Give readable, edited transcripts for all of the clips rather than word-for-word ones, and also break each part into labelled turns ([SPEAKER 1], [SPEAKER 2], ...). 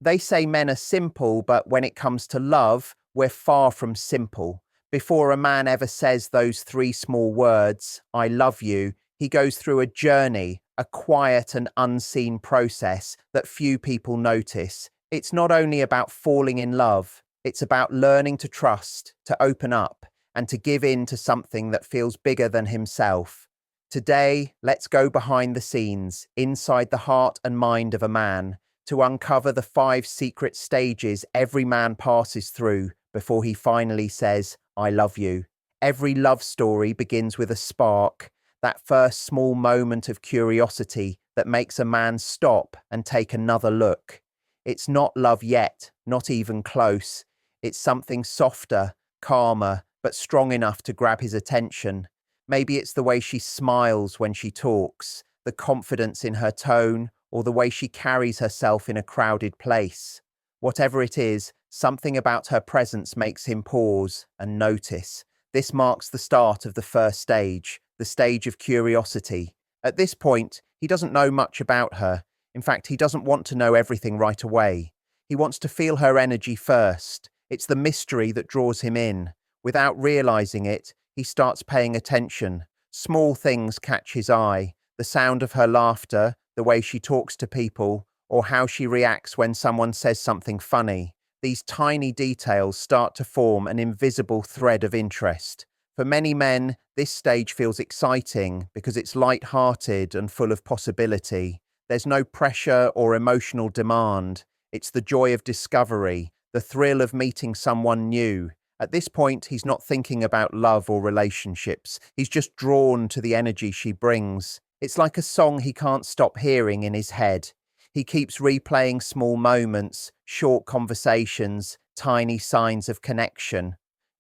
[SPEAKER 1] They say men are simple, but when it comes to love, we're far from simple. Before a man ever says those three small words, I love you, he goes through a journey, a quiet and unseen process that few people notice. It's not only about falling in love, it's about learning to trust, to open up, and to give in to something that feels bigger than himself. Today, let's go behind the scenes, inside the heart and mind of a man, to uncover the 5 secret stages every man passes through before he finally says, I love you. Every love story begins with a spark, that first small moment of curiosity that makes a man stop and take another look. It's not love yet, not even close. It's something softer, calmer, but strong enough to grab his attention. Maybe it's the way she smiles when she talks, the confidence in her tone, or the way she carries herself in a crowded place. Whatever it is, something about her presence makes him pause and notice. This marks the start of the first stage, the stage of curiosity. At this point, he doesn't know much about her. In fact, he doesn't want to know everything right away. He wants to feel her energy first. It's the mystery that draws him in. Without realizing it, he starts paying attention. Small things catch his eye. The sound of her laughter, the way she talks to people, or how she reacts when someone says something funny. These tiny details start to form an invisible thread of interest. For many men, this stage feels exciting because it's light-hearted and full of possibility. There's no pressure or emotional demand. It's the joy of discovery, the thrill of meeting someone new. At this point, he's not thinking about love or relationships. He's just drawn to the energy she brings. It's like a song he can't stop hearing in his head. He keeps replaying small moments, short conversations, tiny signs of connection.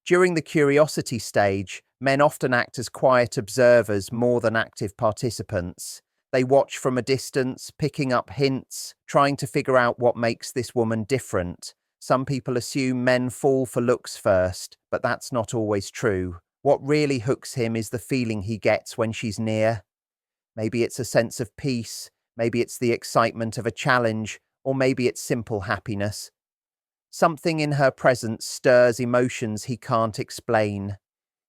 [SPEAKER 1] During the curiosity stage, men often act as quiet observers more than active participants. They watch from a distance, picking up hints, trying to figure out what makes this woman different. Some people assume men fall for looks first, but that's not always true. What really hooks him is the feeling he gets when she's near. Maybe it's a sense of peace, maybe it's the excitement of a challenge, or maybe it's simple happiness. Something in her presence stirs emotions he can't explain.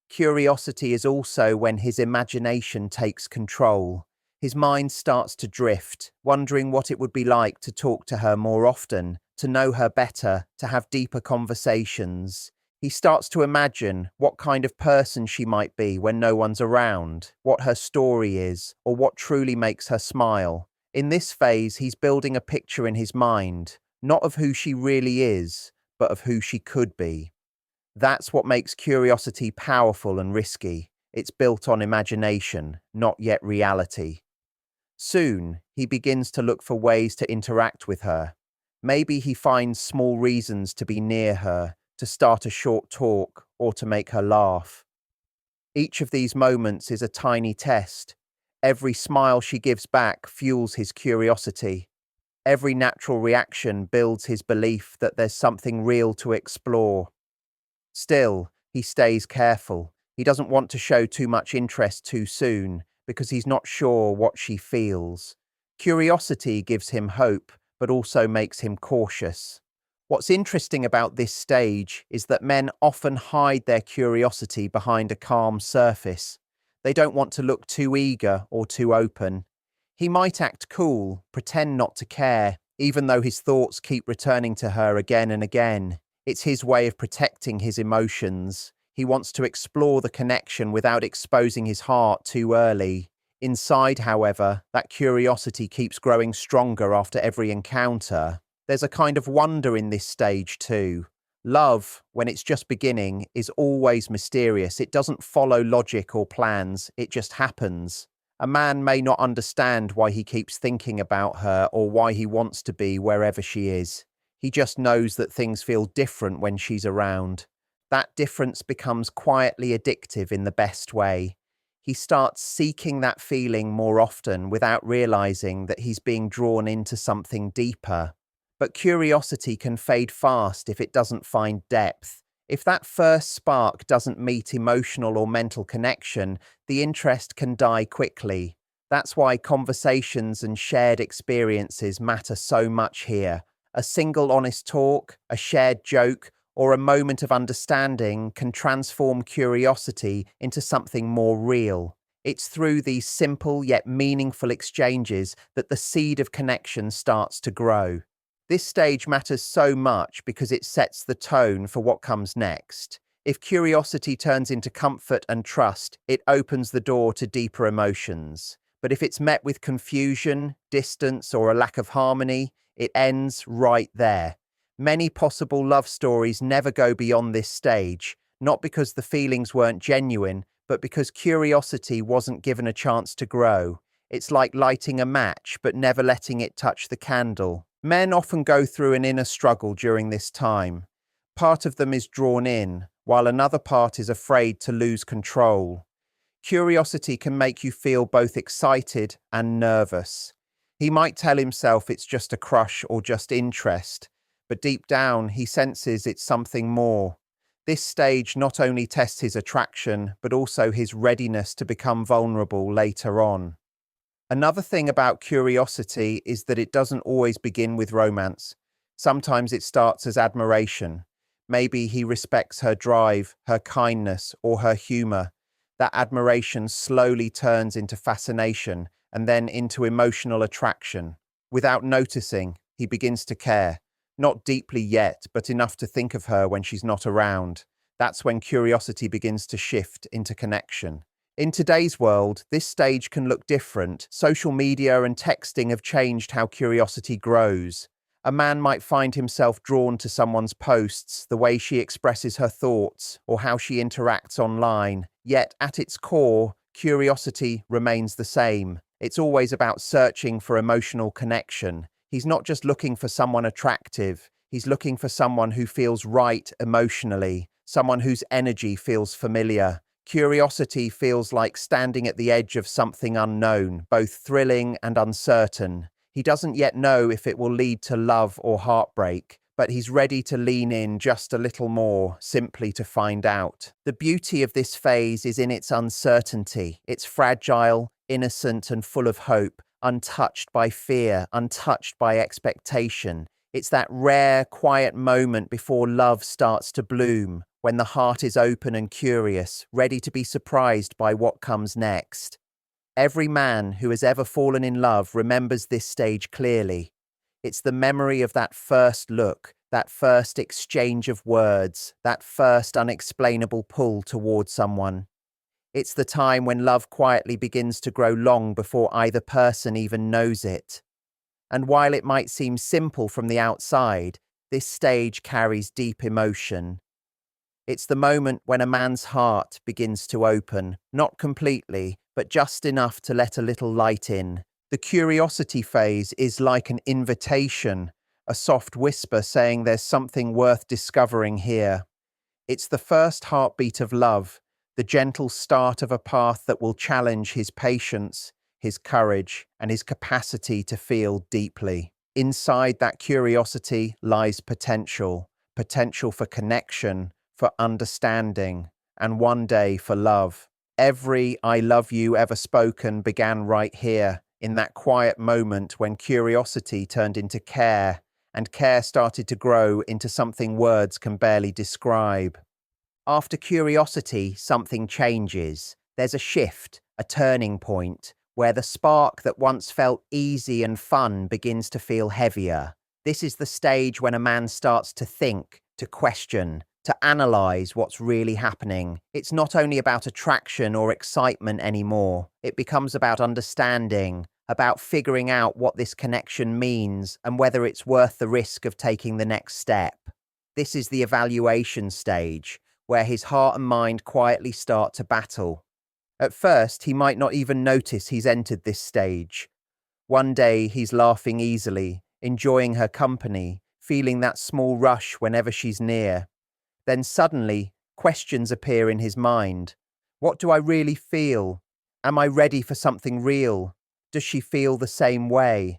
[SPEAKER 1] Curiosity is also when his imagination takes control. His mind starts to drift, wondering what it would be like to talk to her more often, to know her better, to have deeper conversations. He starts to imagine what kind of person she might be when no one's around, what her story is, or what truly makes her smile. In this phase, he's building a picture in his mind, not of who she really is, but of who she could be. That's what makes curiosity powerful and risky. It's built on imagination, not yet reality. Soon, he begins to look for ways to interact with her. Maybe he finds small reasons to be near her, to start a short talk, or to make her laugh. Each of these moments is a tiny test. Every smile she gives back fuels his curiosity. Every natural reaction builds his belief that there's something real to explore. Still, he stays careful. He doesn't want to show too much interest too soon, because he's not sure what she feels. Curiosity gives him hope, but also makes him cautious. What's interesting about this stage is that men often hide their curiosity behind a calm surface. They don't want to look too eager or too open. He might act cool, pretend not to care, even though his thoughts keep returning to her again and again. It's his way of protecting his emotions. He wants to explore the connection without exposing his heart too early. Inside, however, that curiosity keeps growing stronger after every encounter. There's a kind of wonder in this stage too. Love, when it's just beginning, is always mysterious. It doesn't follow logic or plans, it just happens. A man may not understand why he keeps thinking about her or why he wants to be wherever she is. He just knows that things feel different when she's around. That difference becomes quietly addictive in the best way. He starts seeking that feeling more often without realizing that he's being drawn into something deeper. But curiosity can fade fast if it doesn't find depth. If that first spark doesn't meet emotional or mental connection, the interest can die quickly. That's why conversations and shared experiences matter so much here. A single honest talk, a shared joke, or a moment of understanding can transform curiosity into something more real. It's through these simple yet meaningful exchanges that the seed of connection starts to grow. This stage matters so much because it sets the tone for what comes next. If curiosity turns into comfort and trust, it opens the door to deeper emotions. But if it's met with confusion, distance, or a lack of harmony, it ends right there. Many possible love stories never go beyond this stage, not because the feelings weren't genuine, but because curiosity wasn't given a chance to grow. It's like lighting a match, but never letting it touch the candle. Men often go through an inner struggle during this time. Part of them is drawn in, while another part is afraid to lose control. Curiosity can make you feel both excited and nervous. He might tell himself it's just a crush or just interest, but deep down he senses it's something more. This stage not only tests his attraction, but also his readiness to become vulnerable later on. Another thing about curiosity is that it doesn't always begin with romance. Sometimes it starts as admiration. Maybe he respects her drive, her kindness, or her humor. That admiration slowly turns into fascination and then into emotional attraction. Without noticing, he begins to care. Not deeply yet, but enough to think of her when she's not around. That's when curiosity begins to shift into connection. In today's world, this stage can look different. Social media and texting have changed how curiosity grows. A man might find himself drawn to someone's posts, the way she expresses her thoughts, or how she interacts online. Yet, at its core, curiosity remains the same. It's always about searching for emotional connection. He's not just looking for someone attractive, he's looking for someone who feels right emotionally, someone whose energy feels familiar. Curiosity feels like standing at the edge of something unknown, both thrilling and uncertain. He doesn't yet know if it will lead to love or heartbreak, but he's ready to lean in just a little more, simply to find out. The beauty of this phase is in its uncertainty. It's fragile, innocent, and full of hope, untouched by fear, untouched by expectation. It's that rare, quiet moment before love starts to bloom, when the heart is open and curious, ready to be surprised by what comes next. Every man who has ever fallen in love remembers this stage clearly. It's the memory of that first look, that first exchange of words, that first unexplainable pull toward someone. It's the time when love quietly begins to grow long before either person even knows it. And while it might seem simple from the outside, this stage carries deep emotion. It's the moment when a man's heart begins to open, not completely, but just enough to let a little light in. The curiosity phase is like an invitation, a soft whisper saying there's something worth discovering here. It's the first heartbeat of love, the gentle start of a path that will challenge his patience, his courage, and his capacity to feel deeply. Inside that curiosity lies potential, potential for connection, for understanding, and one day for love. Every "I love you" ever spoken began right here, in that quiet moment when curiosity turned into care, and care started to grow into something words can barely describe. After curiosity, something changes. There's a shift, a turning point, where the spark that once felt easy and fun begins to feel heavier. This is the stage when a man starts to think, to question, to analyze what's really happening. It's not only about attraction or excitement anymore. It becomes about understanding, about figuring out what this connection means and whether it's worth the risk of taking the next step. This is the evaluation stage, where his heart and mind quietly start to battle. At first, he might not even notice he's entered this stage. One day, he's laughing easily, enjoying her company, feeling that small rush whenever she's near. Then suddenly, questions appear in his mind. What do I really feel? Am I ready for something real? Does she feel the same way?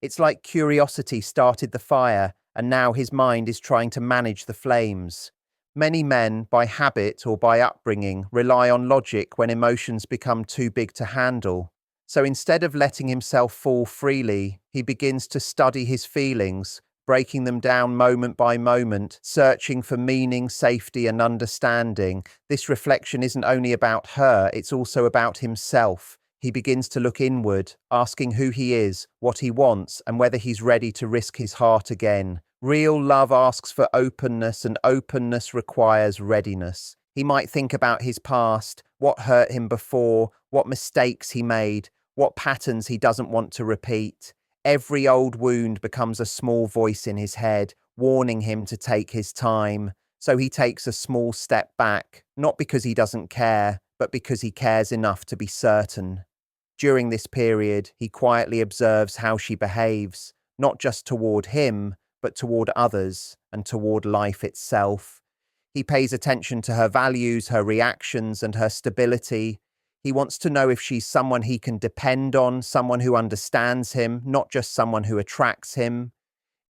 [SPEAKER 1] It's like curiosity started the fire, and now his mind is trying to manage the flames. Many men, by habit or by upbringing, rely on logic when emotions become too big to handle. So instead of letting himself fall freely, he begins to study his feelings, breaking them down moment by moment, searching for meaning, safety, and understanding. This reflection isn't only about her, it's also about himself. He begins to look inward, asking who he is, what he wants, and whether he's ready to risk his heart again. Real love asks for openness, and openness requires readiness. He might think about his past, what hurt him before, what mistakes he made, what patterns he doesn't want to repeat. Every old wound becomes a small voice in his head, warning him to take his time. So he takes a small step back, not because he doesn't care, but because he cares enough to be certain. During this period, he quietly observes how she behaves, not just toward him, but toward others and toward life itself. He pays attention to her values, her reactions, and her stability. He wants to know if she's someone he can depend on, someone who understands him, not just someone who attracts him.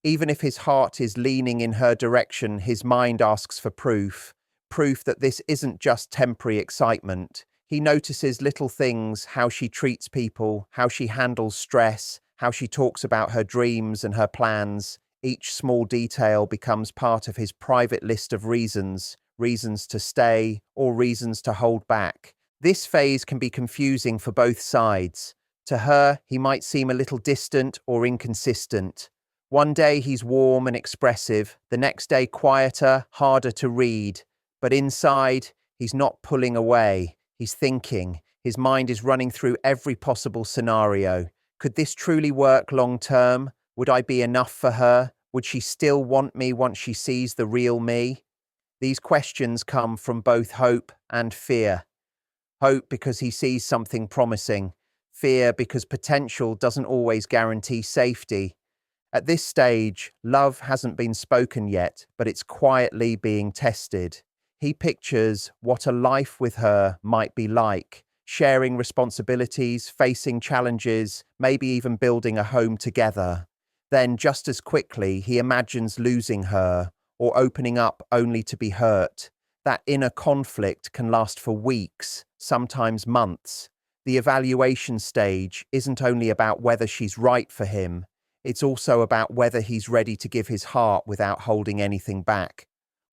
[SPEAKER 1] Even if his heart is leaning in her direction, his mind asks for proof. Proof that this isn't just temporary excitement. He notices little things, how she treats people, how she handles stress, how she talks about her dreams and her plans. Each small detail becomes part of his private list of reasons, reasons to stay or reasons to hold back. This phase can be confusing for both sides. To her, he might seem a little distant or inconsistent. One day he's warm and expressive, the next day quieter, harder to read. But inside, he's not pulling away. He's thinking. His mind is running through every possible scenario. Could this truly work long term? Would I be enough for her? Would she still want me once she sees the real me? These questions come from both hope and fear. Hope because he sees something promising. Fear because potential doesn't always guarantee safety. At this stage, love hasn't been spoken yet, but it's quietly being tested. He pictures what a life with her might be like, sharing responsibilities, facing challenges, maybe even building a home together. Then, just as quickly, he imagines losing her or opening up only to be hurt. That inner conflict can last for weeks, sometimes months. The evaluation stage isn't only about whether she's right for him, it's also about whether he's ready to give his heart without holding anything back.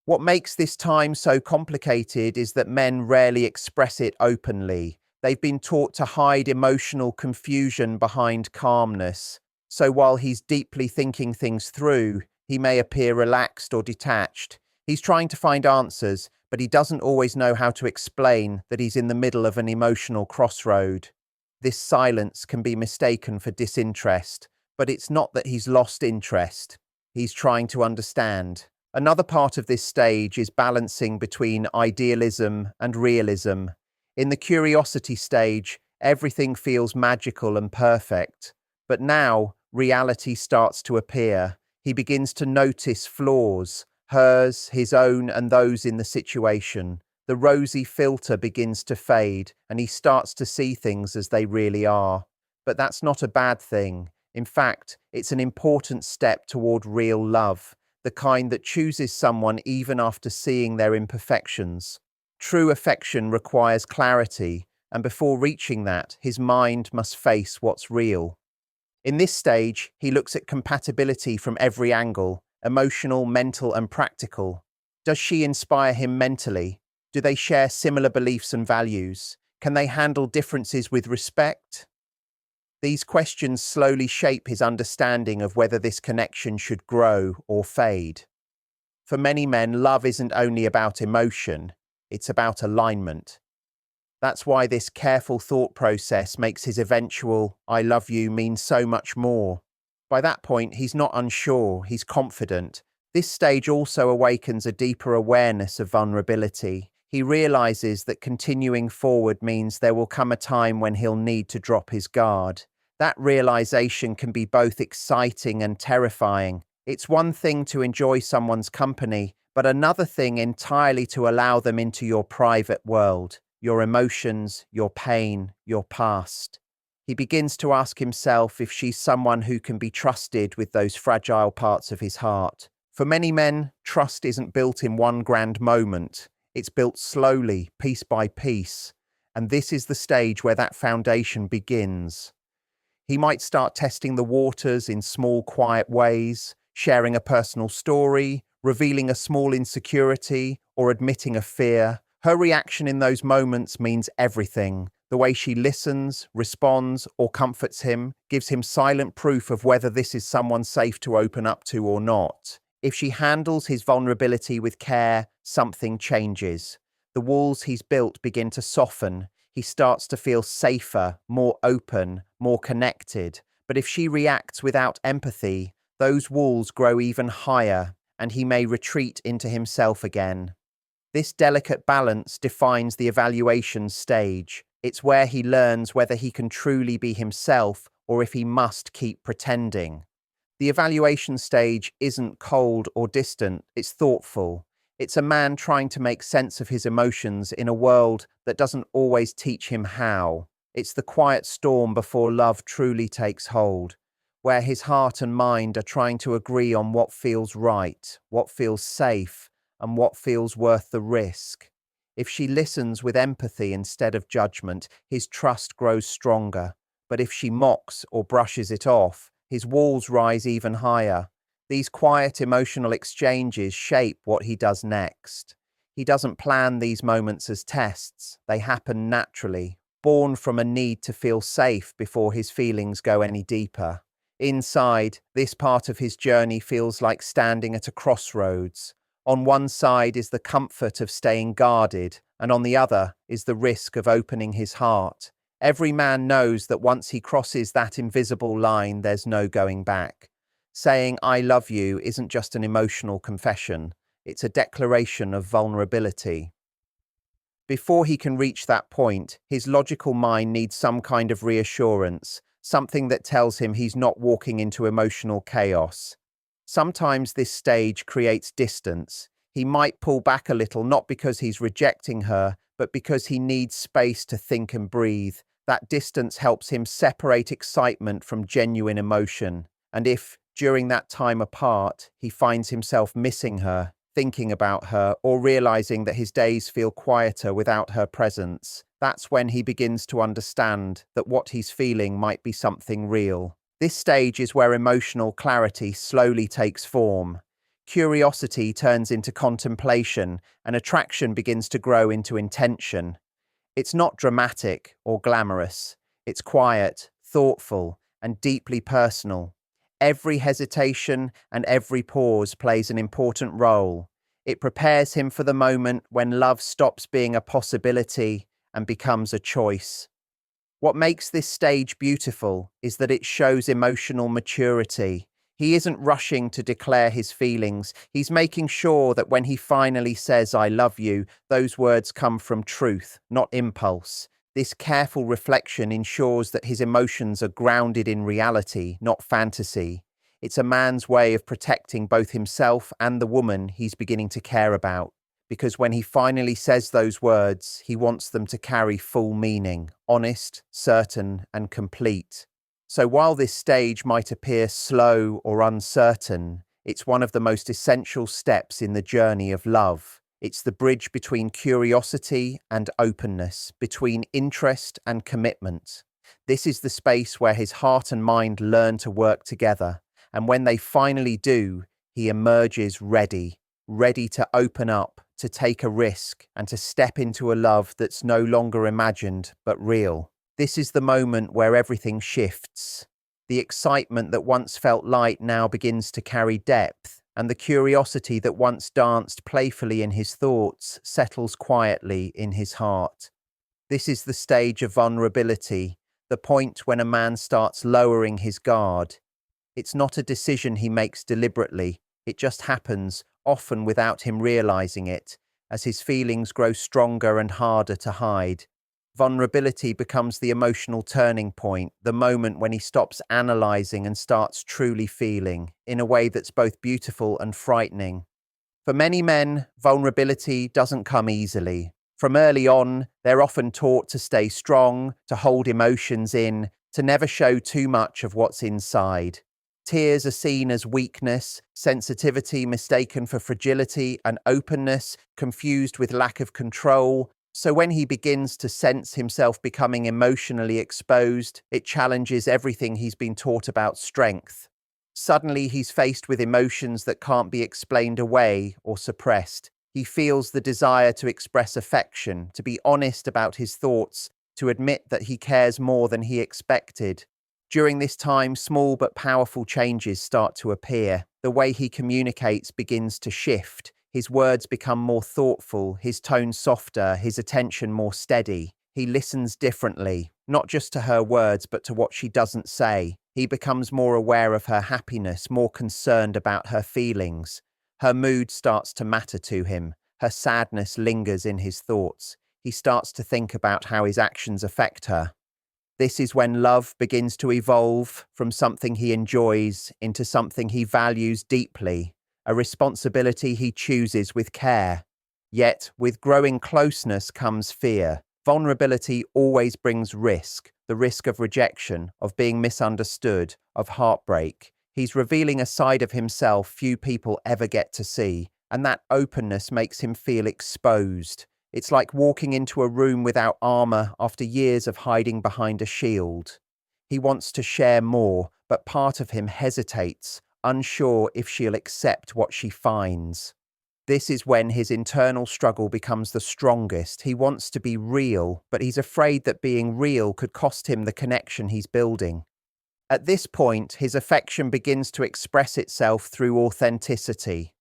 [SPEAKER 1] What makes this time so complicated is that men rarely express it openly. They've been taught to hide emotional confusion behind calmness. So while he's deeply thinking things through, he may appear relaxed or detached. He's trying to find answers, but he doesn't always know how to explain that he's in the middle of an emotional crossroad. This silence can be mistaken for disinterest, but it's not that he's lost interest. He's trying to understand. Another part of this stage is balancing between idealism and realism. In the curiosity stage, everything feels magical and perfect. But now, reality starts to appear. He begins to notice flaws, hers, his own, and those in the situation. The rosy filter begins to fade, and he starts to see things as they really are. But that's not a bad thing. In fact, it's an important step toward real love, the kind that chooses someone even after seeing their imperfections. True affection requires clarity, and before reaching that, his mind must face what's real. In this stage, he looks at compatibility from every angle: emotional, mental, and practical. Does she inspire him mentally? Do they share similar beliefs and values? Can they handle differences with respect? These questions slowly shape his understanding of whether this connection should grow or fade. For many men, love isn't only about emotion, it's about alignment. That's why this careful thought process makes his eventual "I love you" mean so much more. By that point, he's not unsure, he's confident. This stage also awakens a deeper awareness of vulnerability. He realizes that continuing forward means there will come a time when he'll need to drop his guard. That realization can be both exciting and terrifying. It's one thing to enjoy someone's company, but another thing entirely to allow them into your private world, your emotions, your pain, your past. He begins to ask himself if she's someone who can be trusted with those fragile parts of his heart. For many men, trust isn't built in one grand moment. It's built slowly, piece by piece. And this is the stage where that foundation begins. He might start testing the waters in small, quiet ways, sharing a personal story, revealing a small insecurity, or admitting a fear. Her reaction in those moments means everything. The way she listens, responds, or comforts him gives him silent proof of whether this is someone safe to open up to or not. If she handles his vulnerability with care, something changes. The walls he's built begin to soften. He starts to feel safer, more open, more connected. But if she reacts without empathy, those walls grow even higher, and he may retreat into himself again. This delicate balance defines the evaluation stage. It's where he learns whether he can truly be himself or if he must keep pretending. The evaluation stage isn't cold or distant, it's thoughtful. It's a man trying to make sense of his emotions in a world that doesn't always teach him how. It's the quiet storm before love truly takes hold, where his heart and mind are trying to agree on what feels right, what feels safe, and what feels worth the risk. If she listens with empathy instead of judgment, his trust grows stronger. But if she mocks or brushes it off, his walls rise even higher. These quiet emotional exchanges shape what he does next. He doesn't plan these moments as tests. They happen naturally, born from a need to feel safe before his feelings go any deeper. Inside, this part of his journey feels like standing at a crossroads. On one side is the comfort of staying guarded, and on the other is the risk of opening his heart. Every man knows that once he crosses that invisible line, there's no going back. Saying "I love you" isn't just an emotional confession, it's a declaration of vulnerability. Before he can reach that point, his logical mind needs some kind of reassurance, something that tells him he's not walking into emotional chaos. Sometimes this stage creates distance. He might pull back a little, not because he's rejecting her, but because he needs space to think and breathe. That distance helps him separate excitement from genuine emotion. And if, during that time apart, he finds himself missing her, thinking about her, or realizing that his days feel quieter without her presence, that's when he begins to understand that what he's feeling might be something real. This stage is where emotional clarity slowly takes form. Curiosity turns into contemplation, and attraction begins to grow into intention. It's not dramatic or glamorous. It's quiet, thoughtful, and deeply personal. Every hesitation and every pause plays an important role. It prepares him for the moment when love stops being a possibility and becomes a choice. What makes this stage beautiful is that it shows emotional maturity. He isn't rushing to declare his feelings. He's making sure that when he finally says "I love you," those words come from truth, not impulse. This careful reflection ensures that his emotions are grounded in reality, not fantasy. It's a man's way of protecting both himself and the woman he's beginning to care about. Because when he finally says those words, he wants them to carry full meaning, honest, certain, and complete. So while this stage might appear slow or uncertain, it's one of the most essential steps in the journey of love. It's the bridge between curiosity and openness, between interest and commitment. This is the space where his heart and mind learn to work together, and when they finally do, he emerges ready to open up, to take a risk, and to step into a love that's no longer imagined but real. This is the moment where everything shifts. The excitement that once felt light now begins to carry depth, and the curiosity that once danced playfully in his thoughts settles quietly in his heart. This is the stage of vulnerability, the point when a man starts lowering his guard. It's not a decision he makes deliberately, it just happens, often without him realizing it, as his feelings grow stronger and harder to hide. Vulnerability becomes the emotional turning point, the moment when he stops analyzing and starts truly feeling, in a way that's both beautiful and frightening. For many men, vulnerability doesn't come easily. From early on, they're often taught to stay strong, to hold emotions in, to never show too much of what's inside. Tears are seen as weakness, sensitivity mistaken for fragility, and openness confused with lack of control. So when he begins to sense himself becoming emotionally exposed, it challenges everything he's been taught about strength. Suddenly, he's faced with emotions that can't be explained away or suppressed. He feels the desire to express affection, to be honest about his thoughts, to admit that he cares more than he expected. During this time, small but powerful changes start to appear. The way he communicates begins to shift. His words become more thoughtful, his tone softer, his attention more steady. He listens differently, not just to her words, but to what she doesn't say. He becomes more aware of her happiness, more concerned about her feelings. Her mood starts to matter to him. Her sadness lingers in his thoughts. He starts to think about how his actions affect her. This is when love begins to evolve from something he enjoys into something he values deeply, a responsibility he chooses with care. Yet, with growing closeness comes fear. Vulnerability always brings risk, the risk of rejection, of being misunderstood, of heartbreak. He's revealing a side of himself few people ever get to see, and that openness makes him feel exposed. It's like walking into a room without armor after years of hiding behind a shield. He wants to share more, but part of him hesitates, unsure if she'll accept what she finds. This is when his internal struggle becomes the strongest. He wants to be real, but he's afraid that being real could cost him the connection he's building. At this point, his affection begins to express itself through authenticity.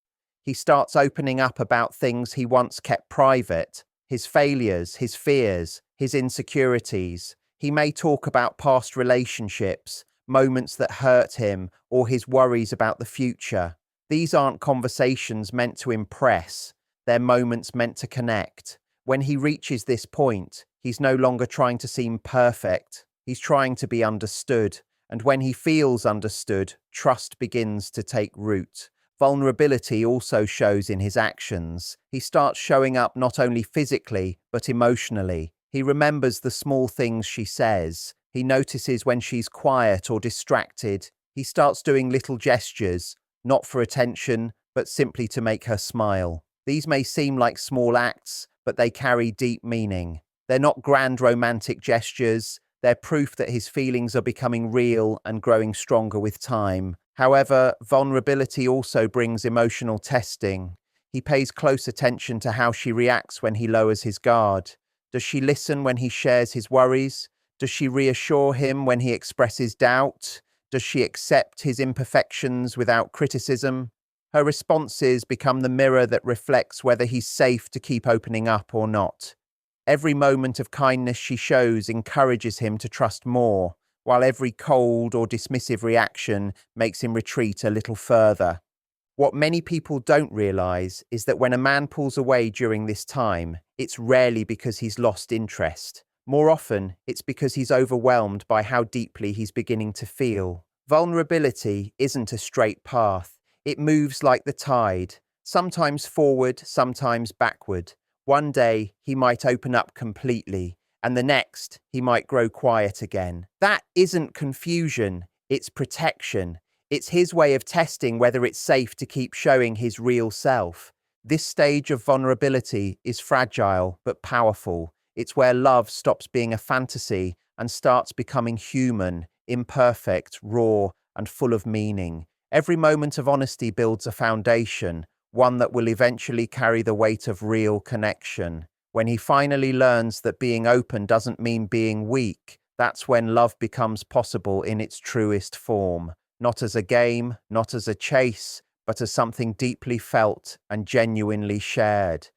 [SPEAKER 1] He starts opening up about things he once kept private, his failures, his fears, his insecurities. He may talk about past relationships, moments that hurt him, or his worries about the future. These aren't conversations meant to impress, they're moments meant to connect. When he reaches this point, he's no longer trying to seem perfect, he's trying to be understood. And when he feels understood, trust begins to take root. Vulnerability also shows in his actions. He starts showing up not only physically, but emotionally. He remembers the small things she says. He notices when she's quiet or distracted. He starts doing little gestures, not for attention, but simply to make her smile. These may seem like small acts, but they carry deep meaning. They're not grand romantic gestures. They're proof that his feelings are becoming real and growing stronger with time. However, vulnerability also brings emotional testing. He pays close attention to how she reacts when he lowers his guard. Does she listen when he shares his worries? Does she reassure him when he expresses doubt? Does she accept his imperfections without criticism? Her responses become the mirror that reflects whether he's safe to keep opening up or not. Every moment of kindness she shows encourages him to trust more, while every cold or dismissive reaction makes him retreat a little further. What many people don't realize is that when a man pulls away during this time, it's rarely because he's lost interest. More often, it's because he's overwhelmed by how deeply he's beginning to feel. Vulnerability isn't a straight path. It moves like the tide, sometimes forward, sometimes backward. One day, he might open up completely, and the next, he might grow quiet again. That isn't confusion, it's protection. It's his way of testing whether it's safe to keep showing his real self. This stage of vulnerability is fragile but powerful. It's where love stops being a fantasy and starts becoming human, imperfect, raw, and full of meaning. Every moment of honesty builds a foundation, one that will eventually carry the weight of real connection. When he finally learns that being open doesn't mean being weak, that's when love becomes possible in its truest form. Not as a game, not as a chase, but as something deeply felt and genuinely shared.